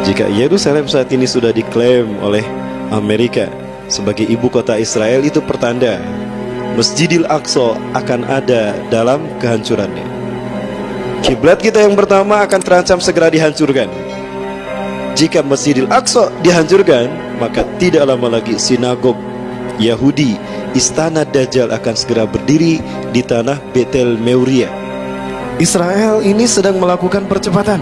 Jika Yerusalem saat ini sudah diklaim oleh Amerika sebagai ibu kota Israel, itu pertanda Masjidil Aqsa akan ada dalam kehancurannya. Kiblat kita yang pertama akan terancam segera dihancurkan. Jika Masjidil Aqsa dihancurkan, maka tidak lama lagi sinagog Yahudi, istana Dajjal akan segera berdiri di tanah Betel Meuria. Israel ini sedang melakukan percepatan.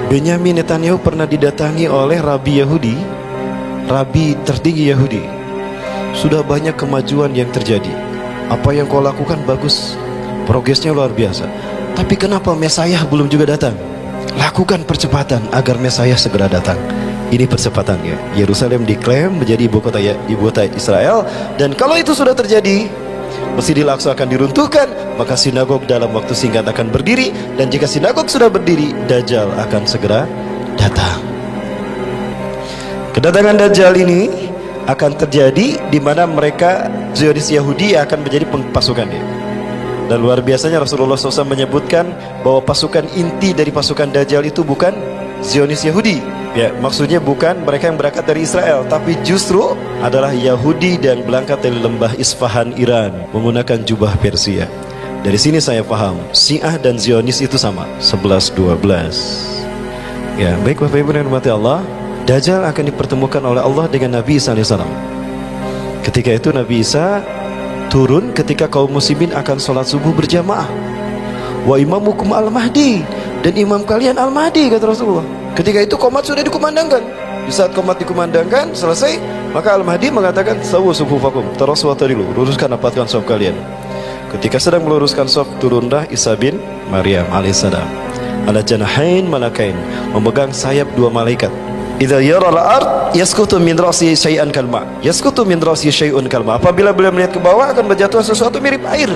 Benyamin Netanyahu pernah didatangi oleh rabi Yahudi, rabi tertinggi Yahudi. Sudah banyak kemajuan yang terjadi. Apa yang kau lakukan bagus, progresnya luar biasa. Tapi kenapa Mesias belum juga datang? Lakukan percepatan agar Mesias segera datang. Ini percepatannya. Yerusalem diklaim menjadi ibu kota Israel, dan kalau itu sudah terjadi, Masjidil Aqsa akan diruntuhkan, maka sinagog dalam waktu singkat akan berdiri, dan jika sinagog sudah berdiri, Dajjal akan segera datang. Kedatangan Dajjal ini akan terjadi di mana mereka Zionis Yahudi akan menjadi pasukannya. Dan luar biasanya Rasulullah SAW menyebutkan bahwa pasukan inti dari pasukan Dajjal itu bukan Zionis Yahudi. Ya, maksudnya bukan mereka yang berangkat dari Israel, tapi justru adalah Yahudi dan berangkat dari lembah Isfahan, Iran, menggunakan jubah Persia. Dari sini saya paham, Syiah dan Zionis itu sama, 11-12. Ya, baik Bapak Ibu dan hormati Allah, Dajjal akan dipertemukan oleh Allah dengan Nabi Isa AS. Ketika itu Nabi Isa turun ketika kaum muslimin akan sholat subuh berjamaah. Wa imamukum al-mahdi, dan imam kalian al-mahdi, kata Rasulullah. Ketika itu qomat sudah dikumandangkan. Di saat qomat dikumandangkan selesai, maka al-mahdi mengatakan sawu sufufakum, terus watarilu, luruskan rapatkan shaf kalian. Ketika sedang meluruskan shaf, turunlah Isa bin Maryam alaihissalam ala janahain malakain, memegang sayap dua malaikat. Idza yara al-ard yasqutu min ra'si syai'an kalma, yasqutu min ra'si syai'un kalma. Apabila beliau melihat ke bawah akan berjatuh sesuatu mirip air,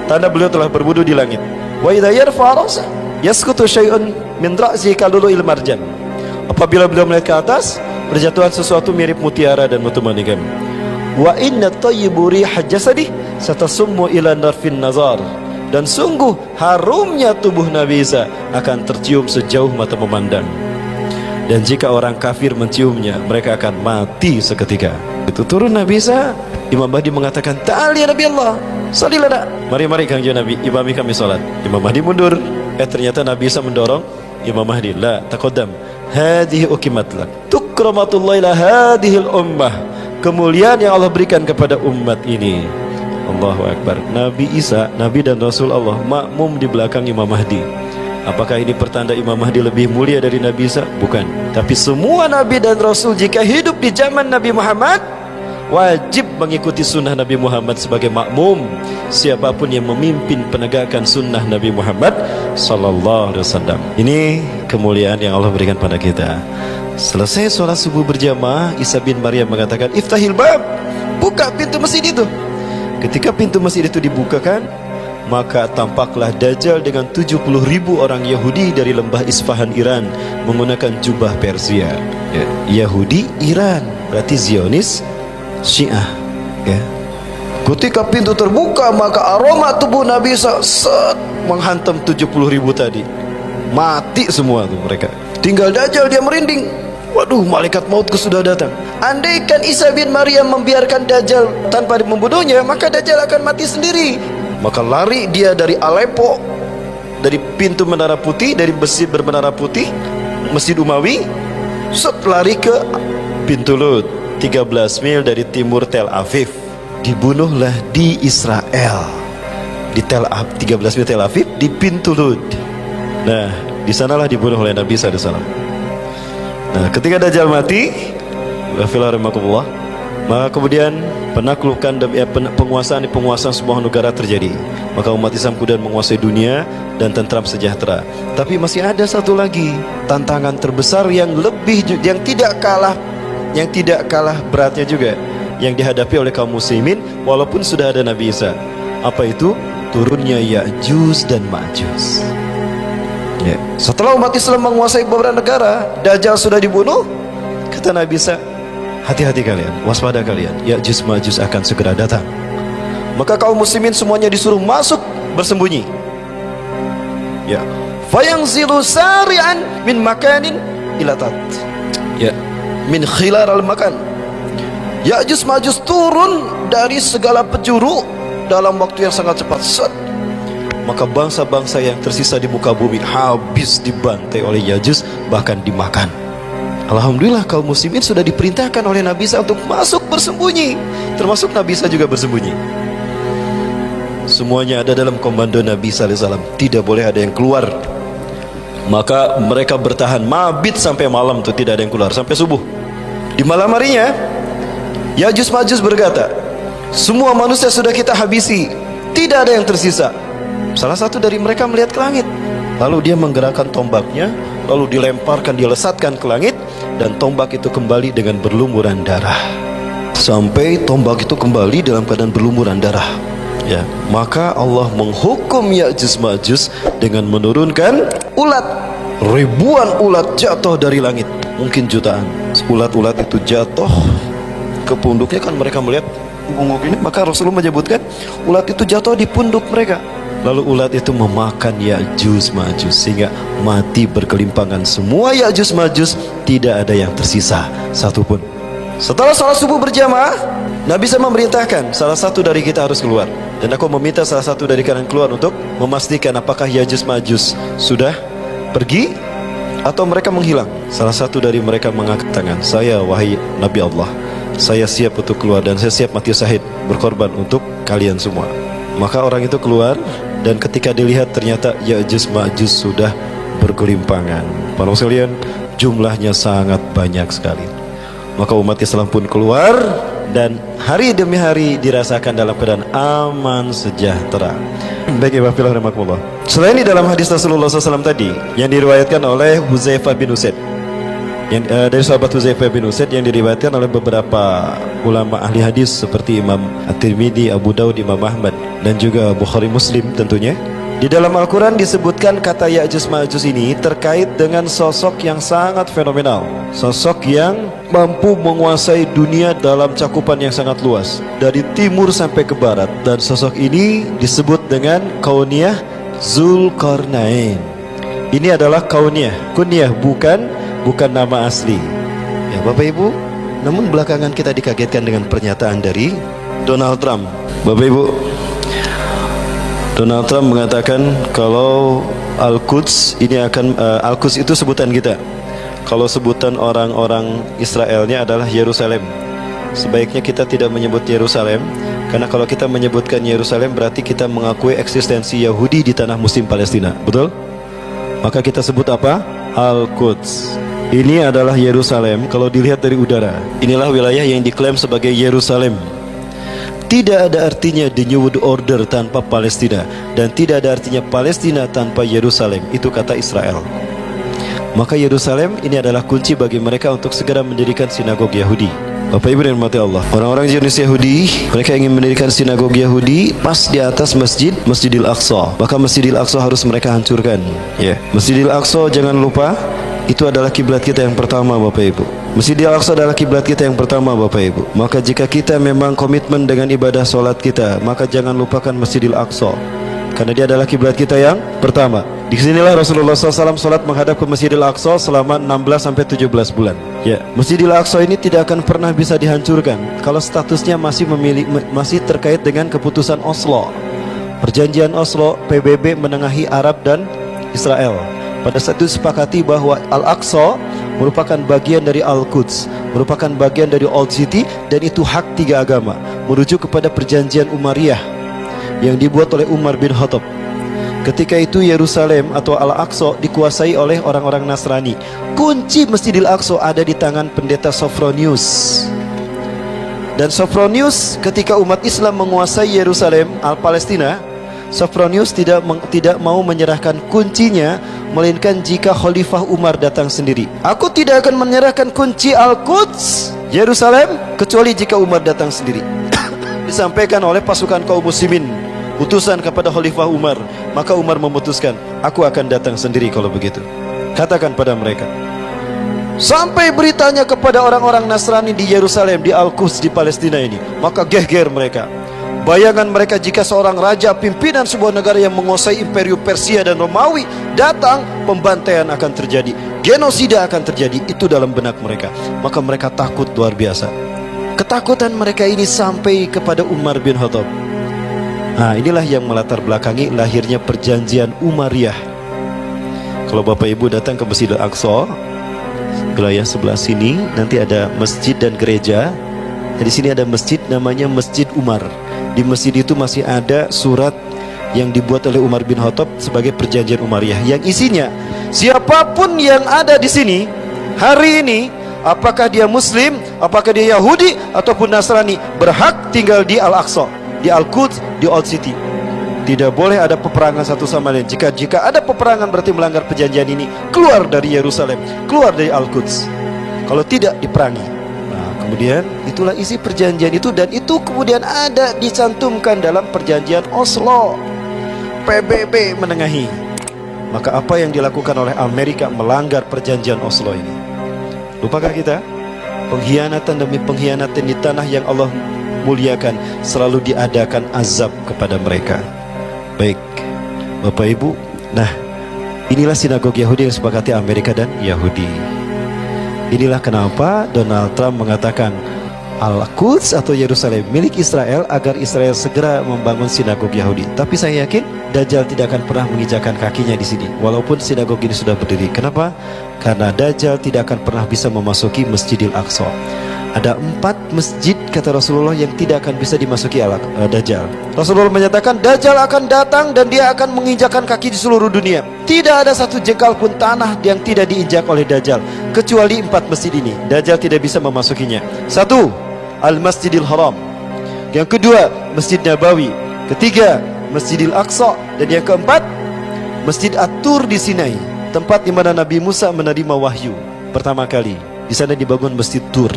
tanda beliau telah berwudu di langit. Wa idza yarfa ra'sa yasqutu syai'un min ra'si kalulu'il marjan. Apabila beliau melihat ke atas, berjatuhan sesuatu mirip mutiara dan mutu manikam. Wa inna tayyibu riha jasadi satasummu ila narfin nazar, dan sungguh harumnya tubuh Nabi Isa akan tercium sejauh mata memandang. Dan jika orang kafir menciumnya, mereka akan mati seketika. Itu turun Nabi Isa, Imam Mahdi mengatakan, "Ta'al ya Nabi Allah, salilana." Mari kanjeng Nabi, imami kami salat. Imam Mahdi mundur. Ternyata Nabi Isa mendorong Imam Mahdi, "La taqaddam, hadhihi uqimat lak. Tukramatullah ila hadhil ummah." Kemuliaan yang Allah berikan kepada umat ini. Allahu Akbar. Nabi Isa, Nabi dan Rasul Allah, makmum di belakang Imam Mahdi. Apakah ini pertanda Imam Mahdi lebih mulia dari Nabi Isa? Bukan. Tapi semua Nabi dan Rasul jika hidup di zaman Nabi Muhammad, wajib mengikuti sunnah Nabi Muhammad sebagai makmum. Siapapun yang memimpin penegakan sunnah Nabi Muhammad Sallallahu Alaihi Wasallam. Ini kemuliaan yang Allah berikan pada kita. Selesai sholat subuh berjamaah, Isa bin Maryam mengatakan, "Iftahil bab." Buka pintu masjid itu. Ketika pintu masjid itu dibukakan, maka tampaklah Dajjal dengan 70.000 orang Yahudi dari lembah Isfahan, Iran, menggunakan jubah Persia. Ya, Yahudi Iran, berarti Zionis Syiah. Ya. Ketika pintu terbuka, maka aroma tubuh Nabi Isa menghantam 70.000 tadi. Mati semua tuh mereka. Tinggal Dajjal, dia merinding. Waduh, malaikat mautku sudah datang. Andaikan Isa bin Maryam membiarkan Dajjal tanpa membunuhnya, maka Dajjal akan mati sendiri. Maka lari dia dari Aleppo, dari pintu Menara Putih, dari masjid bermenara putih, Masjid Umawi, lari ke pintu Lut, 13 mil dari timur Tel Aviv. Dibunuhlah di Israel, di 13 mil Tel Aviv, di pintu Lut. Nah, di sanalah dibunuh oleh Nabi SAW. Nah, ketika Dajjal mati, maka kemudian penaklukan dan penguasaan sebuah negara terjadi. Maka umat Islam kemudian menguasai dunia dan tentram sejahtera. Tapi masih ada satu lagi tantangan terbesar yang tidak kalah beratnya juga, yang dihadapi oleh kaum muslimin walaupun sudah ada Nabi Isa. Apa itu? Turunnya Ya'juj dan Ma'juj. Ya. Setelah umat Islam menguasai beberapa negara, Dajjal sudah dibunuh, kata Nabi Isa, hati-hati kalian, waspada kalian, Ya'juj Ma'juj akan segera datang. Maka kaum muslimin semuanya disuruh masuk bersembunyi. Ya. Fayanzilu sari'an min makanin ilatat. Ya, min khilar al-makan. Ya'juj Ma'juj turun dari segala penjuru dalam waktu yang sangat cepat. Set. Maka bangsa-bangsa yang tersisa di muka bumi habis dibantai oleh Ya'juj, bahkan dimakan. Alhamdulillah kaum muslimin sudah diperintahkan oleh Nabi Isa untuk masuk bersembunyi, termasuk Nabi Isa juga bersembunyi. Semuanya ada dalam komando Nabi SAW. Tidak boleh ada yang keluar. Maka mereka bertahan mabit sampai malam tuh, tidak ada yang keluar sampai subuh. Di malam harinya Ya'juj Ma'juj berkata, semua manusia sudah kita habisi, tidak ada yang tersisa. Salah satu dari mereka melihat ke langit, lalu dia menggerakkan tombaknya, lalu dilemparkan, dilesatkan ke langit, dan tombak itu kembali dengan berlumuran darah. Sampai tombak itu kembali dalam keadaan berlumuran darah. Ya, maka Allah menghukum Ya'juj Ma'juj dengan menurunkan ulat. Ribuan ulat jatuh dari langit, mungkin jutaan. Ulat-ulat itu jatuh ke punduknya, kan mereka melihat pungguk ini, maka Rasulullah menyebutkan ulat itu jatuh di punduk mereka. Lalu ulat itu memakan Ya'juj Ma'juj sehingga mati berkelimpangan semua Ya'juj Ma'juj, tidak ada yang tersisa satupun. Setelah salat subuh berjamaah, Nabi SAW memerintahkan salah satu dari kita harus keluar, dan aku meminta salah satu dari kalian keluar untuk memastikan apakah Ya'juj Ma'juj sudah pergi atau mereka menghilang. Salah satu dari mereka mengangkat tangan, saya wahai Nabi Allah, saya siap untuk keluar dan saya siap mati syahid berkorban untuk kalian semua. Maka orang itu keluar, dan ketika dilihat ternyata Ya'juj Ma'juj sudah berkelimpangan. Para sekalian, jumlahnya sangat banyak sekali. Maka umat Islam pun keluar, dan hari demi hari dirasakan dalam keadaan aman sejahtera. Baik, Ibu Fillah rahimakumullah. Selain di dalam hadis Rasulullah SAW tadi yang diriwayatkan oleh Huzaifah bin Usaid, yang dari sahabat Huzaifah bin Usaid, yang diriwayatkan oleh beberapa ulama ahli hadis seperti Imam At-Tirmidzi, Abu Daud, Imam Ahmad, dan juga Bukhari Muslim tentunya. Di dalam Al-Quran disebutkan kata Ya'juj Ma'juj ini terkait dengan sosok yang sangat fenomenal, sosok yang mampu menguasai dunia dalam cakupan yang sangat luas, dari timur sampai ke barat. Dan sosok ini disebut dengan Kauniyah Zulkarnain. Ini adalah Kauniyah, kunyah, bukan nama asli. Ya Bapak Ibu, namun belakangan kita dikagetkan dengan pernyataan dari Donald Trump. Bapak Ibu, Donald Trump mengatakan kalau Al-Quds ini akan Al-Quds itu sebutan kita. Kalau sebutan orang-orang Israelnya adalah Yerusalem. Sebaiknya kita tidak menyebut Yerusalem, karena kalau kita menyebutkan Yerusalem berarti kita mengakui eksistensi Yahudi di tanah Muslim Palestina. Betul? Maka kita sebut apa? Al-Quds. Ini adalah Yerusalem kalau dilihat dari udara. Inilah wilayah yang diklaim sebagai Yerusalem. Tidak ada artinya the New World Order tanpa Palestina, dan tidak ada artinya Palestina tanpa Yerusalem. Itu kata Israel. Maka Yerusalem ini adalah kunci bagi mereka untuk segera mendirikan sinagog Yahudi. Bapak Ibu dan mati Allah, orang-orang Zionis Yahudi, mereka ingin mendirikan sinagog Yahudi pas di atas Masjidil Aqsa. Maka Masjidil Aqsa harus mereka hancurkan. Ya, Masjidil Aqsa jangan lupa, itu adalah kiblat kita yang pertama Bapak Ibu. Masjidil Aqsa adalah kiblat kita yang pertama Bapak Ibu. Maka jika kita memang komitmen dengan ibadah solat kita, maka jangan lupakan Masjidil Aqsa, karena dia adalah kiblat kita yang pertama. Di sinilah Rasulullah SAW solat menghadap ke Masjidil Aqsa selama 16-17 bulan. Ya, Masjidil Aqsa ini tidak akan pernah bisa dihancurkan kalau statusnya masih terkait dengan keputusan Oslo. Perjanjian Oslo, PBB menengahi Arab dan Israel. Pada saat itu sepakati bahwa Al-Aqsa merupakan bagian dari Al-Quds, merupakan bagian dari Old City, dan itu hak tiga agama, merujuk kepada perjanjian Umayyah yang dibuat oleh Umar bin Khattab. Ketika itu Yerusalem atau Al-Aqsa dikuasai oleh orang-orang Nasrani. Kunci Masjidil Aqsa ada di tangan pendeta Sophronius. Dan Sophronius ketika umat Islam menguasai Yerusalem, Palestina, Sophronius tidak mau menyerahkan kuncinya, melainkan jika Khalifah Umar datang sendiri. Aku tidak akan menyerahkan kunci Al-Quds, Yerusalem, kecuali jika Umar datang sendiri. Disampaikan oleh pasukan kaum muslimin, utusan kepada Khalifah Umar. Maka Umar memutuskan, aku akan datang sendiri kalau begitu. Katakan pada mereka. Sampai beritanya kepada orang-orang Nasrani di Yerusalem, di Al-Quds, di Palestina ini. Maka geger mereka. Bayangan mereka jika seorang raja pimpinan sebuah negara yang menguasai imperium Persia dan Romawi datang, pembantaian akan terjadi, genosida akan terjadi. Itu dalam benak mereka. Maka mereka takut luar biasa. Ketakutan mereka ini sampai kepada Umar bin Khattab. Nah, inilah yang melatar belakangi lahirnya perjanjian Umayyah. Kalau Bapak Ibu datang ke Masjid Al-Aqsa, wilayah sebelah sini nanti ada masjid dan gereja. Di sini ada masjid namanya Masjid Umar. Di masjid itu masih ada surat yang dibuat oleh Umar bin Khattab sebagai perjanjian Umayyah, yang isinya siapapun yang ada di sini hari ini, apakah dia Muslim, apakah dia Yahudi ataupun Nasrani, berhak tinggal di Al-Aqsa, di Al-Quds, di Old City. Tidak boleh ada peperangan satu sama lain. Jika ada peperangan berarti melanggar perjanjian ini, keluar dari Yerusalem, keluar dari Al-Quds. Kalau tidak, diperangi. Kemudian itulah isi perjanjian itu, dan itu kemudian ada dicantumkan dalam perjanjian Oslo. PBB menengahi. Maka apa yang dilakukan oleh Amerika melanggar perjanjian Oslo ini? Lupakah kita? Pengkhianatan demi pengkhianatan di tanah yang Allah muliakan, selalu diadakan azab kepada mereka. Baik, Bapak Ibu, nah inilah sinagoga Yahudi yang disepakati Amerika dan Yahudi. Inilah kenapa Donald Trump mengatakan Al-Quds atau Yerusalem milik Israel, agar Israel segera membangun sinagoga Yahudi. Tapi saya yakin Dajjal tidak akan pernah menginjakan kakinya di sini, walaupun sinagoga ini sudah berdiri. Kenapa? Karena Dajjal tidak akan pernah bisa memasuki Masjidil Aqsa. Ada 4 masjid kata Rasulullah yang tidak akan bisa dimasuki Dajjal. Rasulullah menyatakan Dajjal akan datang dan dia akan menginjakan kaki di seluruh dunia. Tidak ada satu jengkal pun tanah yang tidak diinjak oleh Dajjal, kecuali 4 masjid ini. Dajjal tidak bisa memasukinya. 1. Al-Masjidil Haram. Yang kedua, Masjid Nabawi. Ketiga, Masjidil Aqsa. Dan yang keempat, Masjid At-Tur di Sinai, tempat di mana Nabi Musa menerima wahyu pertama kali. Di sana dibangun Masjid Tur.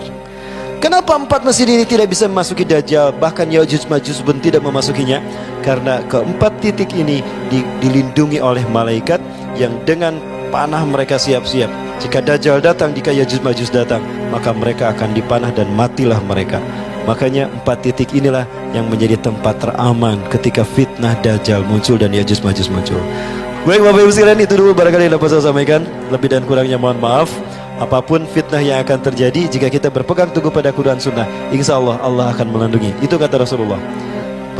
Kenapa 4 masjid ini tidak bisa memasuki Dajjal, bahkan Ya'juj Ma'juj pun tidak memasukinya? Karena keempat titik ini dilindungi oleh malaikat yang dengan panah mereka siap-siap. Jika Dajjal datang, jika Ya'juj Ma'juj datang, maka mereka akan dipanah dan matilah mereka. Makanya 4 titik inilah yang menjadi tempat teraman ketika fitnah Dajjal muncul dan Ya'juj Ma'juj muncul. Baik Bapak Ibu sekalian, itu dulu barangkali yang dapat saya sampaikan. Lebih dan kurangnya mohon maaf. Apapun fitnah yang akan terjadi, jika kita berpegang teguh pada Quran Sunnah, insya Allah Allah akan melindungi. Itu kata Rasulullah.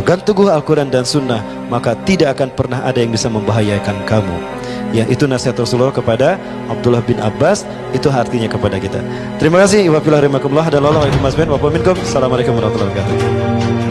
Pegang teguh Al-Quran dan Sunnah, maka tidak akan pernah ada yang bisa membahayakan kamu. Ya, itu nasihat Rasulullah kepada Abdullah bin Abbas. Itu artinya kepada kita. Terima kasih. Wabillahi taufiq wal hidayah. Assalamualaikum warahmatullahi wabarakatuh.